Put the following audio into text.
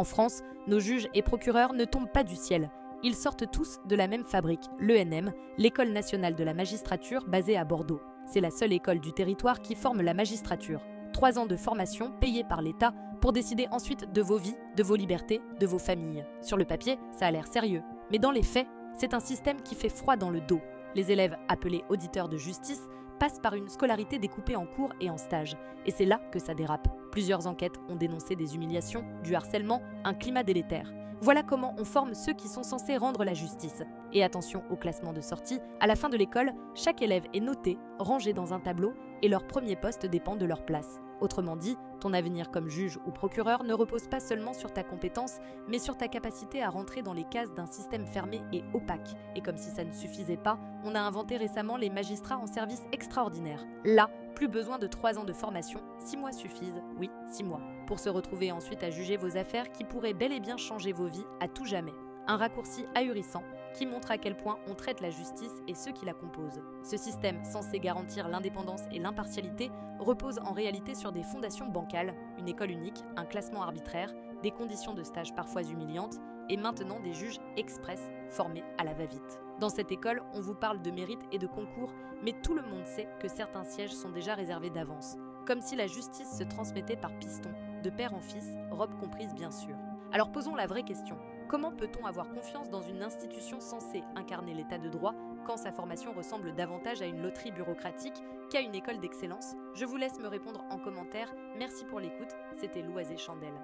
En France, nos juges et procureurs ne tombent pas du ciel. Ils sortent tous de la même fabrique, l'ENM, l'École nationale de la magistrature basée à Bordeaux. C'est la seule école du territoire qui forme la magistrature. 3 ans de formation payés par l'État pour décider ensuite de vos vies, de vos libertés, de vos familles. Sur le papier, ça a l'air sérieux. Mais dans les faits, c'est un système qui fait froid dans le dos. Les élèves, appelés auditeurs de justice, passent par une scolarité découpée en cours et en stage. Et c'est là que ça dérape. Plusieurs enquêtes ont dénoncé des humiliations, du harcèlement, un climat délétère. Voilà comment on forme ceux qui sont censés rendre la justice. Et attention au classement de sortie, à la fin de l'école, chaque élève est noté, rangé dans un tableau, et leur premier poste dépend de leur place. Autrement dit, ton avenir comme juge ou procureur ne repose pas seulement sur ta compétence, mais sur ta capacité à rentrer dans les cases d'un système fermé et opaque. Et comme si ça ne suffisait pas, on a inventé récemment les magistrats en service extraordinaire. Là, plus besoin de 3 ans de formation, 6 mois suffisent, oui, 6 mois, pour se retrouver ensuite à juger vos affaires qui pourraient bel et bien changer vos vies à tout jamais. Un raccourci ahurissant qui montre à quel point on traite la justice et ceux qui la composent. Ce système, censé garantir l'indépendance et l'impartialité, repose en réalité sur des fondations bancales, une école unique, un classement arbitraire, des conditions de stage parfois humiliantes et maintenant des juges express formés à la va-vite. Dans cette école, on vous parle de mérite et de concours, mais tout le monde sait que certains sièges sont déjà réservés d'avance. Comme si la justice se transmettait par piston, de père en fils, robe comprise bien sûr. Alors posons la vraie question. Comment peut-on avoir confiance dans une institution censée incarner l'état de droit quand sa formation ressemble davantage à une loterie bureaucratique qu'à une école d'excellence? Je vous laisse me répondre en commentaire. Merci pour l'écoute, c'était Loisé Chandelle.